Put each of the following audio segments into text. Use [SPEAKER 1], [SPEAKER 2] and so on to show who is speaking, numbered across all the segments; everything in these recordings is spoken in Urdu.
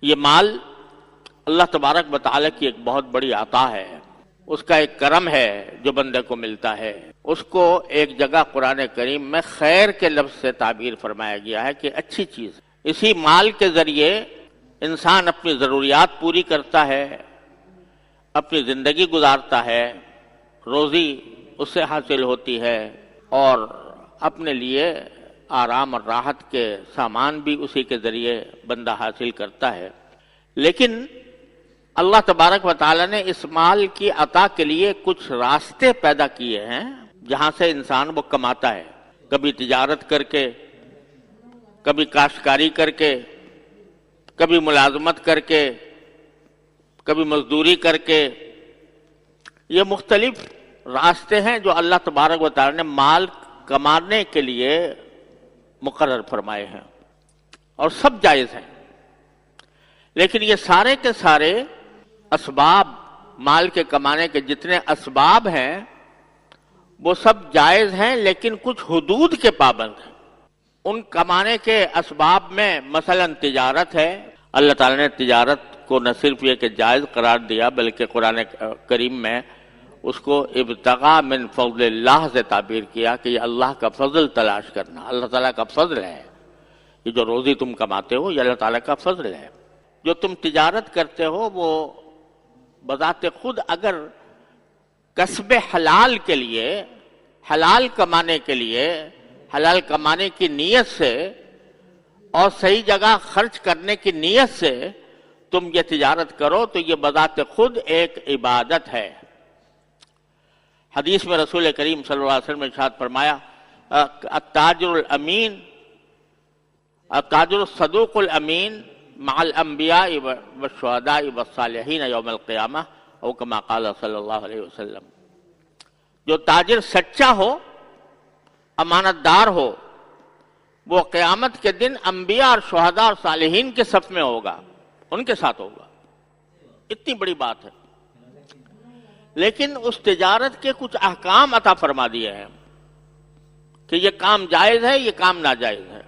[SPEAKER 1] یہ مال اللہ تبارک و تعالیٰ کی ایک بہت بڑی عطا ہے، اس کا ایک کرم ہے جو بندے کو ملتا ہے۔ اس کو ایک جگہ قرآن کریم میں خیر کے لفظ سے تعبیر فرمایا گیا ہے کہ اچھی چیز۔ اسی مال کے ذریعے انسان اپنی ضروریات پوری کرتا ہے، اپنی زندگی گزارتا ہے، روزی اس سے حاصل ہوتی ہے، اور اپنے لیے آرام اور راحت کے سامان بھی اسی کے ذریعے بندہ حاصل کرتا ہے۔ لیکن اللہ تبارک و تعالیٰ نے اس مال کی عطا کے لیے کچھ راستے پیدا کیے ہیں جہاں سے انسان وہ کماتا ہے، کبھی تجارت کر کے، کبھی کاشتکاری کر کے، کبھی ملازمت کر کے، کبھی مزدوری کر کے۔ یہ مختلف راستے ہیں جو اللہ تبارک و تعالیٰ نے مال کمانے کے لیے مقرر فرمائے ہیں، اور سب جائز ہیں۔ لیکن یہ سارے کے سارے اسباب، مال کے کمانے کے جتنے اسباب ہیں وہ سب جائز ہیں، لیکن کچھ حدود کے پابند ہیں۔ ان کمانے کے اسباب میں مثلا تجارت ہے۔ اللہ تعالیٰ نے تجارت کو نہ صرف یہ کہ جائز قرار دیا بلکہ قرآن کریم میں اس کو ابتغاء من فضل اللہ سے تعبیر کیا کہ یہ اللہ کا فضل تلاش کرنا، اللہ تعالیٰ کا فضل ہے۔ یہ جو روزی تم کماتے ہو یہ اللہ تعالیٰ کا فضل ہے۔ جو تم تجارت کرتے ہو وہ بذات خود اگر کسب حلال کے لیے، حلال کمانے کے لیے، حلال کمانے کی نیت سے اور صحیح جگہ خرچ کرنے کی نیت سے تم یہ تجارت کرو تو یہ بذات خود ایک عبادت ہے۔ حدیث میں رسول کریم صلی اللہ علیہ وسلم نے ارشاد فرمایا التاجر الامین، التاجر الصدوق الامین مع الانبیاء والشہداء والصالحین یوم القیامہ، او کما قال صلی اللہ علیہ وسلم۔ جو تاجر سچا ہو، امانت دار ہو، وہ قیامت کے دن انبیاء اور شہداء اور صالحین کے صف میں ہوگا، ان کے ساتھ ہوگا۔ اتنی بڑی بات ہے۔ لیکن اس تجارت کے کچھ احکام عطا فرما دیے ہیں کہ یہ کام جائز ہے، یہ کام ناجائز ہے۔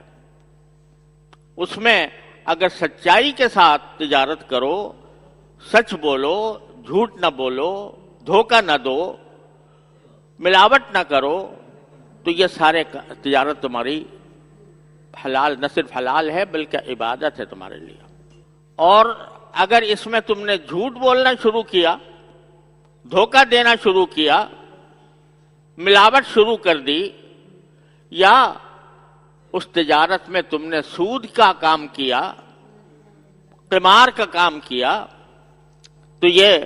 [SPEAKER 1] اس میں اگر سچائی کے ساتھ تجارت کرو، سچ بولو، جھوٹ نہ بولو، دھوکہ نہ دو، ملاوٹ نہ کرو، تو یہ سارے تجارت تمہاری حلال، نہ صرف حلال ہے بلکہ عبادت ہے تمہارے لیے۔ اور اگر اس میں تم نے جھوٹ بولنا شروع کیا، دھوکہ دینا شروع کیا، ملاوٹ شروع کر دی، یا اس تجارت میں تم نے سود کا کام کیا، قمار کا کام کیا، تو یہ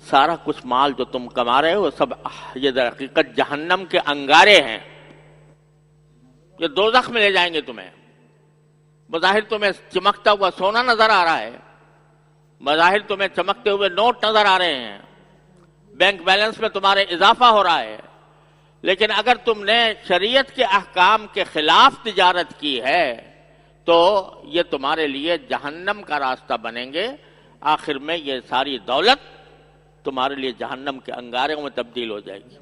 [SPEAKER 1] سارا کچھ مال جو تم کما رہے ہو سب یہ در حقیقت جہنم کے انگارے ہیں، یہ دوزخ میں لے جائیں گے تمہیں۔ بظاہر تمہیں چمکتا ہوا سونا نظر آ رہا ہے، بظاہر تمہیں چمکتے ہوئے نوٹ نظر آ رہے ہیں، بینک بیلنس میں تمہارے اضافہ ہو رہا ہے، لیکن اگر تم نے شریعت کے احکام کے خلاف تجارت کی ہے تو یہ تمہارے لیے جہنم کا راستہ بنیں گے۔ آخر میں یہ ساری دولت تمہارے لیے جہنم کے انگاروں میں تبدیل ہو جائے گی۔